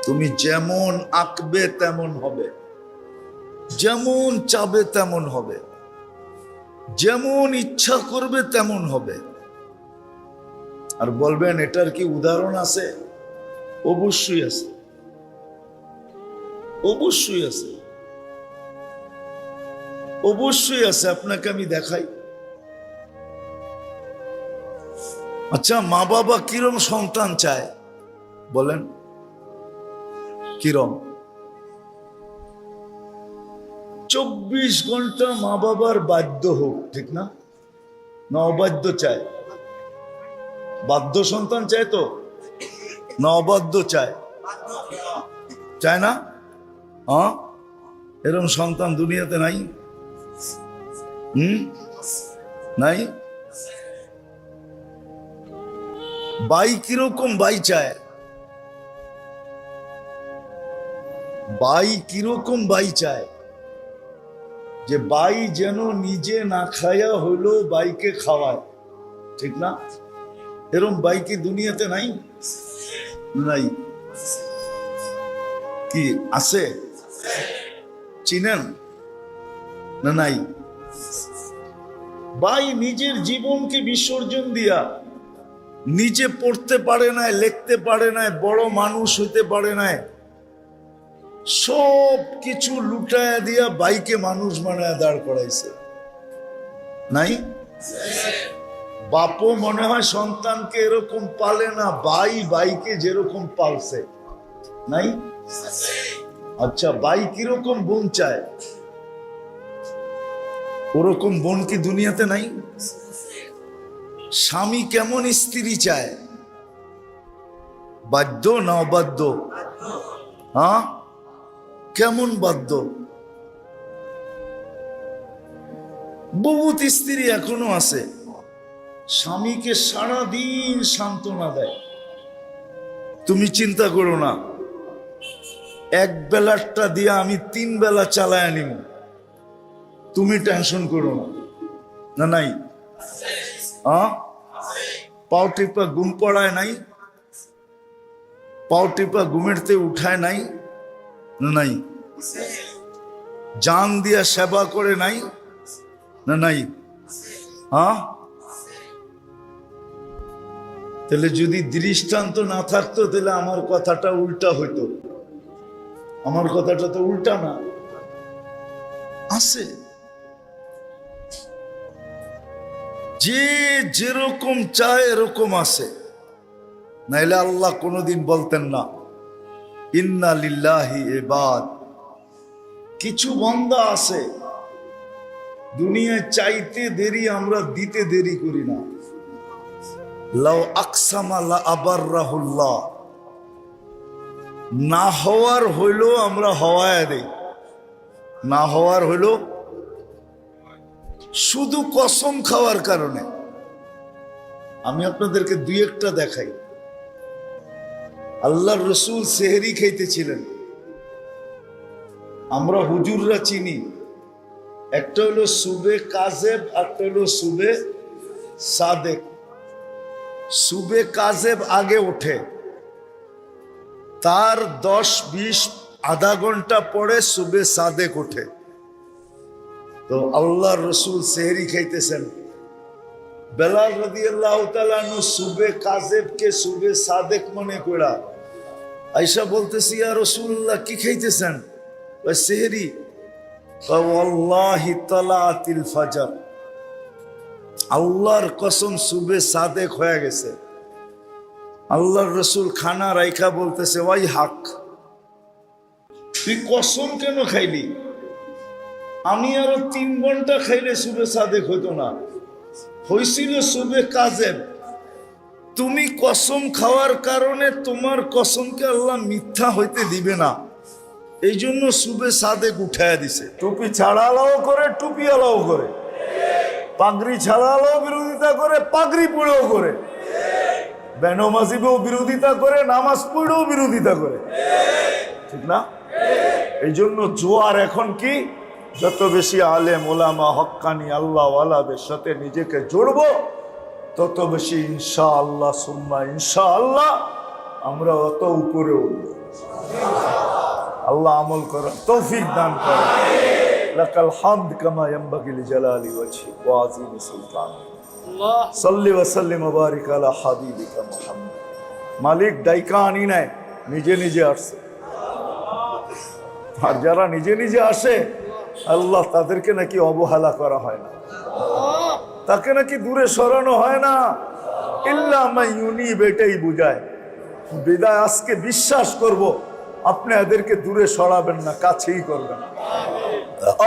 তুমি যেমন আঁকবে তেমন হবে, যেমন চাবে তেমন হবে, যেমন ইচ্ছা করবে তেমন হবে। আর বলবেন এটার কি উদাহরণ আছে? অবশ্যই আছে, অবশ্যই আছে, অবশ্যই আছে। আপনাকে আমি দেখাই। আচ্ছা, মা বাবা কিরম সন্তান চায় বলেন? কিরম? 24 ঘন্টা মা বাবার বাধ্য হোক, ঠিক না? না অবাধ্য চায়? বাধ্য সন্তান চায় তো, না অবাধ্য চায়? চায় না? হ্যাঁ, এরকম সন্তান দুনিয়াতে নাই? নাই? ভাই কিরকম ভাই চায়? ভাই কিরকম ভাই চায়? যে ভাই যেন নিজে না খায়া হইলো ভাইকে খাওয়ায়, ঠিক না? এরকম ভাই কি দুনিয়াতে নাই? নাই? কি আছে? চিনেন না? নাই? ভাই নিজের জীবনকে বিসর্জন দিয়া, নিজে পড়তে পারে নাই, লিখতে পারে নাই, বড় মানুষ হইতে পারে নাই, সব কিছু লুটায়া দিয়া ভাইকে মানুষ বানায় দাঁড় করাইছে। নাই? বাপও মনে হয় সন্তানকে এরকম পালে না, ভাই ভাইকে যেরকম পালছে। নাই? আচ্ছা, ভাই কিরকম বোন চায়? ওরকম বোন কি দুনিয়াতে নাই? স্বামী কেমন স্ত্রী চায়? বাধ্য না অবাধ্য? হ্যাঁ, কেমন বাধ্য? বহুত স্ত্রী এখনো আছে স্বামীকে সারাদিন সান্ত্বনা দেয়, তুমি চিন্তা করো না, এক বেলাটা দিয়ে আমি 3 বেলা চালায় নিব, তুমি টেনশন করো না। না নাই? হ্যাঁ, পাও টিপা ঘুম পড়ায় নাই? পাও টিপা ঘুমেরতে উঠায় নাই? না নাই? জান দিয়া সেবা করে নাই? না নাই? হ্যাঁ, তাহলে যদি দৃষ্টান্ত না থাকতো তাহলে আমার কথাটা উল্টা হইতো। আমার কথাটা তো উল্টা না, আছে। যে যেরকম চায় এরকম আছে, নাইলে আল্লাহ কোনোদিন বলতেন না ইন্না লিল্লাহি ইবাদ। কিছু বান্দা আছে দুনিয়ায় চাইতে দেরি, আমরা দিতে দেরি করি না। লাউ আকসামা লা আবাররাহুল্লাহ, না হওয়ার হইলো আমরা হওয়ায় দেই, না হওয়ার হইলো শুধু কসম খাওয়ার কারণে। আমি আপনাদেরকে 2-1টা দেখাই। আল্লাহর রসুল সেহরি খাইতেছিলেন, আমরা হুজুররা চিনি, একটা হলো সুবে কাজেব, একটা হলো সুবে সাদেক। সুবে কাজেব আগে ওঠে, তার 10-20 আধা ঘন্টা পরে সুবে সাদেক ওঠে। তো আল্লাহর রসুল সেহরি খাইতেছেন, বেলাল রাদিয়াল্লাহু তাআলা আনহু সুবে কাজেবকে সুবে সাদেক মনে করা আয়েশা বলতেছি, ইয়া রাসূলুল্লাহ কি খাইতেছেন? ওই সেহরি। ওয়াল্লাহি তালাতিল ফাজর, আল্লাহর কসম সুবে সাদেক হয়ে গেছে। আল্লাহর রসুল খানা রাইখা বলতেছে, ওয়াই হাক, তুই কসম কেন খাইলি? আমি আরো 3 ঘন্টা খাইলে সুবে সাদেক হইতো না, হয়েছিল সুবে কাজেব। তুমি কসম খাওয়ার কারণে তোমার কসমকে আল্লাহ মিথ্যা হইতে দিবে না, এই জন্য সুবে সাদেক উঠায় দিছে। টুপি ছাড়া আলাও করে, টুপি আলাও করে, পাগড়ি ছাড়া আলাও বিরোধিতা করে, পাগড়ি পড়েও করে, বেনমাজিবেও বিরোধিতা করে, নামাজ পড়েও বিরোধিতা করে, ঠিক না? এই জন্য জোয়ার এখন কি, যত বেশি আলেম ওলামা হক্কানি আল্লাহ ওয়ালাদের সাথে নিজেকে জড়বো, তত বেশি ইনশাআল্লাহ সুম্মা ইনশাআল্লাহ আমরা অত উপরে উঠব। আল্লাহ আমল করার তৌফিক দান করেন। লাকাল হামদ কামা ইয়ানবাগি লিজালালি ওয়াজহি ওয়া আযীমি সুলতান। সাল্লি ওয়া সাল্লিম ওয়া বারিক আলা হাবিবিকা মুহাম্মদ। মালিক ডাইকা আনি নাই, নিজে নিজে আসছে। আর যারা নিজে নিজে আসে, আল্লাহ তাদেরকে নাকি অবহেলা করা হয় না, তাকে নাকি দূরে সরানো হয় না। ইল্লা মা ইউনিব, এটাই বুঝায়। বিদায় আজকে বিশ্বাস করব, আপনি এদেরকে দূরে সরাবেন না, কাছেই করবেন।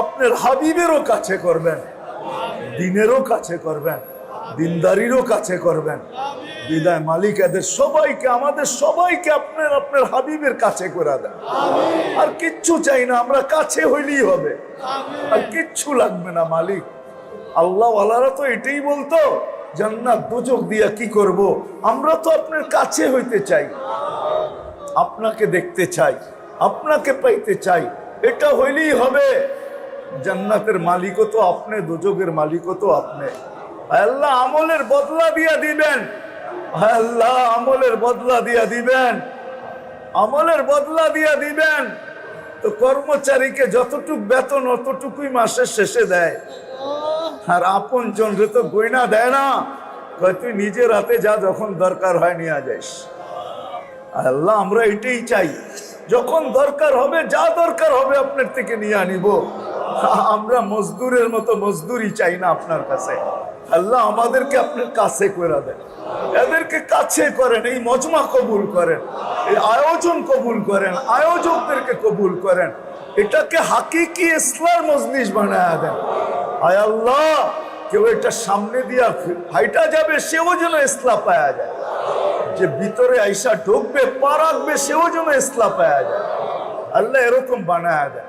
আপনার হাবিবেরও কাছে করবেন, দিনেরও কাছে করবেন, দিনদারিরও কাছে করবেন। বিদায় মালিক এদের সবাইকে, আমাদের সবাইকে আপনার আপনার হাবিবের কাছে করে দেন। আর কিচ্ছু চাই না, আমরা কাছে হইলেই হবে, আর কিচ্ছু লাগবে না মালিক। আল্লাহ ওয়ালারা তো এটাই বলতো, জান্নাত দুজক দিয়া কি করব? আমরা তো আপনার কাছে হইতে চাই, আপনাকে দেখতে চাই, আপনাকে পাইতে চাই, এটা হইলেই হবে। জান্নাতের মালিকও তো আপনি, দুজকের মালিকও তো আপনি। আল্লাহ আমলের বদলা দিয়া দিবেন, আল্লাহ আমলের বদলা দিয়া দিবেন, আমলের বদলা দিয়া দিবেন। তো কর্মচারীকে যতটুক বেতন অতটুকুই মাসের শেষে দেয়, আর আপন জনরে তো গয়না দেয় না, তুই নিজের হাতে যা, যখন দরকার হয় নিয়ে যাইস। আল্লাহ আমরা এটাই চাই, যখন দরকার হবে, যা দরকার হবে আপনার থেকে নিয়ে আনিব। আমরা মজদুরের মতো মজদুরি চাই না আপনার কাছে। আল্লাহ আমাদেরকে আপনার কাছে করে দেন, এদেরকে কাছে করেন, এই মজমা কবুল করেন, এই আয়োজন কবুল করেন, আয়োজকদেরকে কবুল করেন, এটাকে হাকিকি ইসলাম মজলিস বানায় দেন। আয় আল্লাহ, কেউ এটা সামনে দিয়া হাইটা যাবে, সেও যেন ইসলাম পাওয়া যায়, যে ভিতরে আইসা ঢুকবে, পা রাখবে, সেও যেন ইসলাম পাওয়া যায়। আল্লাহ এরকম বানায় দেন।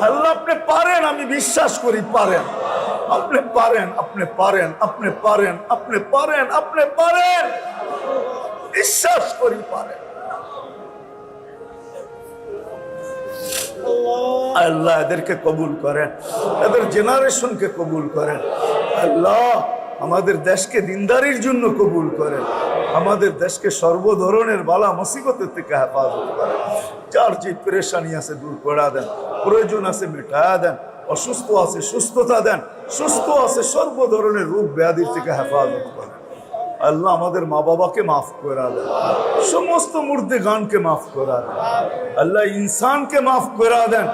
আল্লাহ আপনি পারেন, আমি বিশ্বাস করি পারেন, আপনি পারেন, আপনি পারেন, আপনি পারেন, আপনি পারেন, আপনি পারেন, বিশ্বাস করি পারেন। আল্লাহ এদেরকে কবুল করেন, এদের জেনারেশনকে কবুল করেন। আল্লাহ আমাদের দেশকে দিনদারির জন্য কবুল করেন, আমাদের দেশকে সর্ব ধরনের বালা মুসিবতের থেকে হেফাজত করেন। যার যে পেরেশানি আছে দূর করে দেন, প্রয়োজন আছে মেটায়া দেন, অসুস্থ আছে সুস্থতা দেন, সুস্থ আছে সর্ব ধরনের রোগ ব্যাধির থেকে হেফাজত করেন। আল্লাহ আমাদের মা বাবাকে মাফ করে দেন, সমস্ত মুর্দে গানকে মাফ করে দেন। আল্লাহ ইনসানকে মাফ করে দেন,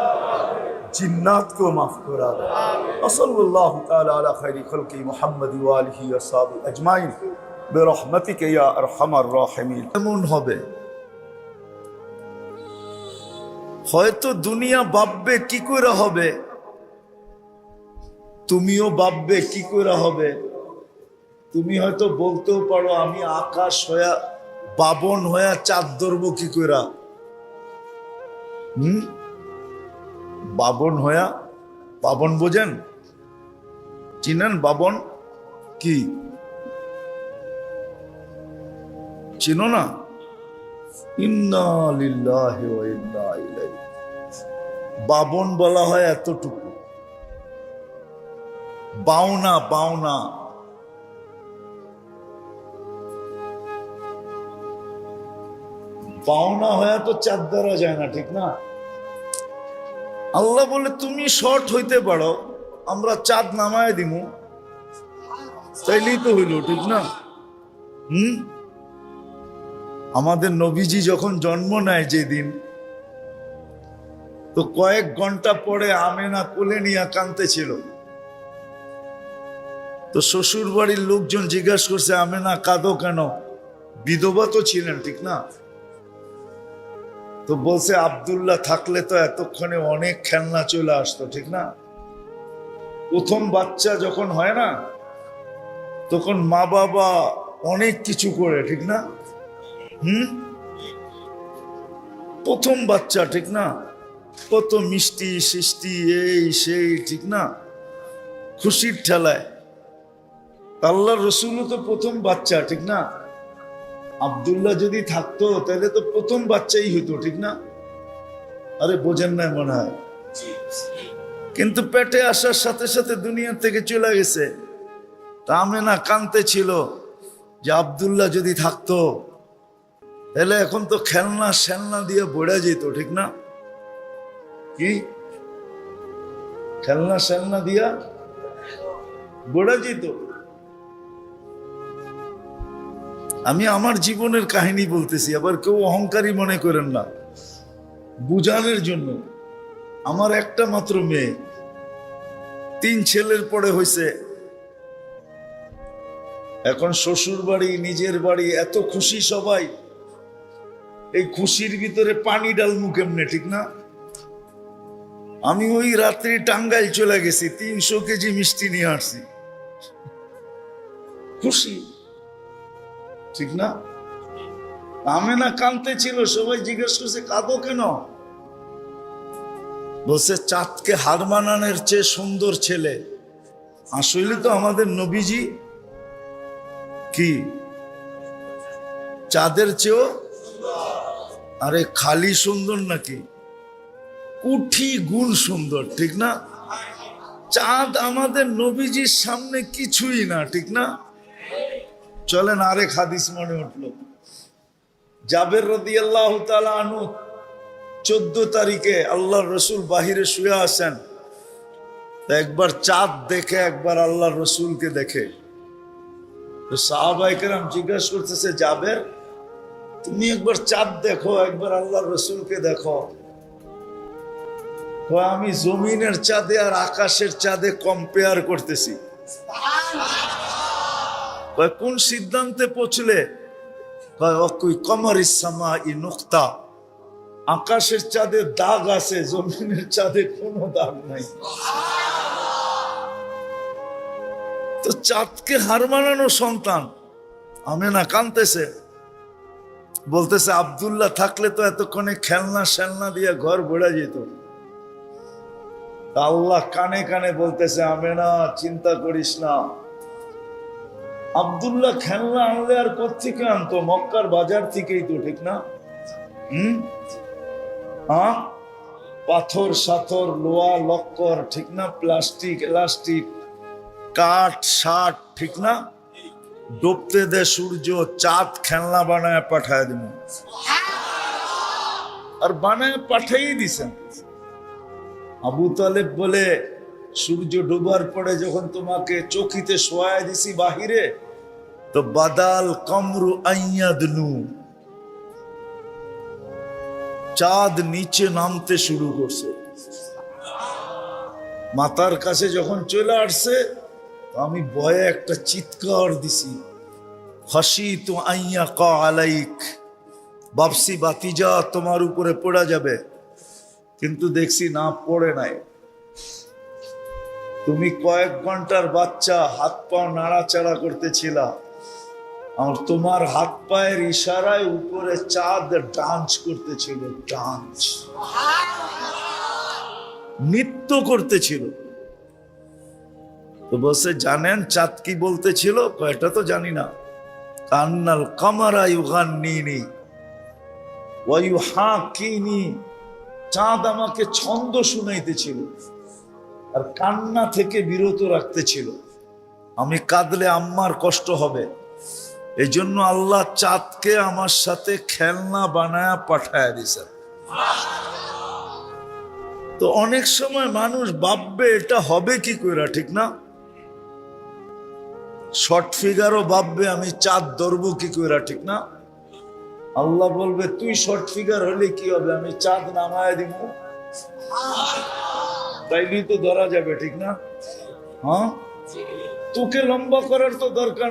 জিন্নাতকেও মাফ করে দেন। সাল্লাল্লাহু তাআলা আলা খায়রি খালকি মুহাম্মদ ওয়া আলিহি ওয়া সাহবিহি আজমাইন বিরহমাতিকা ইয়া আরহামার রাহিমিন। এমন হবে হয়তো দুনিয়া ভাববে কি করে হবে, তুমিও ভাববে কি করে হবে। তুমি হয়তো বলতেও পারো, আমি আকাশ হইয়া বাবন হইয়া চাঁদ ধরবো কি করে। বাবন হইয়া, বাবন বোঝেন, চিনেন বাবন কি? চিনো না? ইন্না লিল্লাহি ওয়া ইন্না ইলাইহি। বাবন বলা হয় এতটুকু, বাউনা, বাউনা। বাউনা হয়ে তো চাঁদ ধরা যায় না, ঠিক না? আল্লাহ বলে তুমি শর্ট হইতে পারো, আমরা চাঁদ নামায় দিমু, তাইলেই তো হইল, ঠিক না? আমাদের নবীজি যখন জন্ম নেয় যেদিন, তো কয়েক ঘন্টা পরে আমেনা কোলে নিয়ে কাঁদতেছিল। তো শ্বশুর বাড়ির লোকজন জিজ্ঞাসা করছে, আমেনা কাঁদো কেন? বিধবা তো ছিলেন, ঠিক না? তো বলছে, আব্দুল্লাহ থাকলে তো এতক্ষণে অনেক খেলনা চলে আসতো, ঠিক না? প্রথম বাচ্চা যখন হয় না, তখন মা বাবা অনেক কিছু করে, ঠিক না? প্রথম বাচ্চা, ঠিক না? কত মিষ্টি সৃষ্টি, এই সেই, ঠিক না? খুশির ঠেলায়। আল্লাহর রসুলও তো প্রথম বাচ্চা, ঠিক না? আব্দুল্লাহ যদি থাকতো তাহলে তো প্রথম বাচ্চাই হইতো, ঠিক না? আরে বোঝেন না মনে হয়। কিন্তু পেটে আসার সাথে সাথে দুনিয়া থেকে চলে গেছে। তা আমেনা কাঁদতে ছিল যে আব্দুল্লাহ যদি থাকতো তাহলে এখন তো খেলনা দিয়ে বড়া যেত, ঠিক না? কি খেলনা দিয়া বড়া যেত। আমি আমার জীবনের কাহিনী বলতেছি, আবার কেউ অহংকারী মনে করেন না, বুঝানোর জন্য। আমার একটা মাত্র মেয়ে, 3 ছেলের পরে হয়েছে। এখন শ্বশুর বাড়ি, নিজের বাড়ি, এত খুশি সবাই। এই খুশির ভিতরে পানি ডালমু কেমনে, ঠিক না? আমি ওই রাত্রি টাঙ্গাইল চলে গেছি, 300 কেজি মিষ্টি নিয়ে আসছি। খুশি, ঠিক না? আমেনা কাঁদতে ছিল, সবাই জিজ্ঞেস করছে, কাঁদো কেন? বলছে, চাঁদকে হার মানানোর চেয়ে সুন্দর ছেলে। আসলে তো আমাদের নবীজি কি চাঁদের চেয়েও, আরে খালি সুন্দর নাকি, কোটি গুণ সুন্দর, ঠিক না? চাঁদ আমাদের নবীজির সামনে কিছুই না, ঠিক না? চলেন আরেক হাদিস মনে উঠলো। জাবের রাদিয়াল্লাহু তাআলা আনহু 14 তারিখে আল্লাহর রসুল বাহিরে শুয়ে আছেন। একবার চাঁদ দেখে, একবার আল্লাহর রসুলকে দেখে। তো সাহাবায়ে কেরাম জিজ্ঞাসা করতেছে, জাবের তুমি একবার চাঁদ দেখো, একবার আল্লাহর রসুলকে দেখো। আমি জমিনের চাঁদে আর আকাশের চাঁদে কম্পেয়ার করতেছি। কোন সিদ্ধান্তে পৌঁছলে? কমারিস সামাই নুকতা, আকাশের চাঁদে দাগ আছে, জমিনের চাঁদে কোনো দাগ নাই। তো চাঁদকে হার মানানো সন্তান আমেনা কাঁদতেছে, বলতেছে, আব্দুল্লাহ থাকলে তো এতক্ষণে খেলনা দিয়ে ঘর ভরা যেত। আল্লাহ কানে কানে বলতেছে, আমেনা চিন্তা করিস না, আব্দুল্লাহ খেলনা আনলে আর কোত্থেকে আনতো? মক্কার বাজার থেকেই তো, ঠিক না? পাথর সাথর, লোহা লক্কর, ঠিক না? প্লাস্টিক এলাস্টিক, কাঠ শাট, ঠিক না? ডুবতে দে সূর্য, চাঁদ খেলনা বানায় পাঠায় দিব। আর বানায় পাঠাই দিছেন। আবু তালেব বলে, সূর্য ডুবার পরে যখন তোমাকে চকিতে শোয়ায় দিছি বাহিরে, তো বাদাল কমরু আইয়াদনু, চাঁদ নিচে নামতে শুরু করছে। মাথার কাছে যখন চলে আসছে, আমি ভয়ে একটা চিৎকার দিছি, হাসি তো আইয়া কা আলাইক, বাপসি বাতিজা তোমার উপরে পড়া যাবে। কিন্তু দেখছি না, পড়ে নাই। তুমি কয়েক ঘন্টার বাচ্চা, হাত পা নাড়াচাড়া করতেছিলা, আর তোমার হাত পায়ের ইশারায় উপরে চাঁদ ডান্স করতেছিল, ডান্স, নৃত্য করতেছিল। তো বসে, জানেন চাঁদ কি বলতেছিল? এটা তো জানি না। কান্নাল কামারা ইউগান্নিনি ওয়া ইউহাকিনি, চাঁদ আমাকে ছন্দ শুনাইতেছিল আর কান্না থেকে বিরত রাখতেছিল। আমি কাঁদলে আম্মার কষ্ট হবে, এই জন্য আল্লাহ চাঁদকে আমার সাথে খেলনা বানায়া পাঠায় দিছে। তো অনেক সময় মানুষ ভাববে এটা হবে কি করে, ঠিক না? শর্ট ফিগারও ভাববে আমি চাঁদ ধরবো কি করে, ঠিক না? আল্লাহ বলবে তুই শর্ট ফিগার হলে কি হবে, আমি চাঁদ নামায় দিব, তাইলেই তো ধরা যাবে, ঠিক না? হ্যাঁ, তোকে লম্বা করার তো দরকার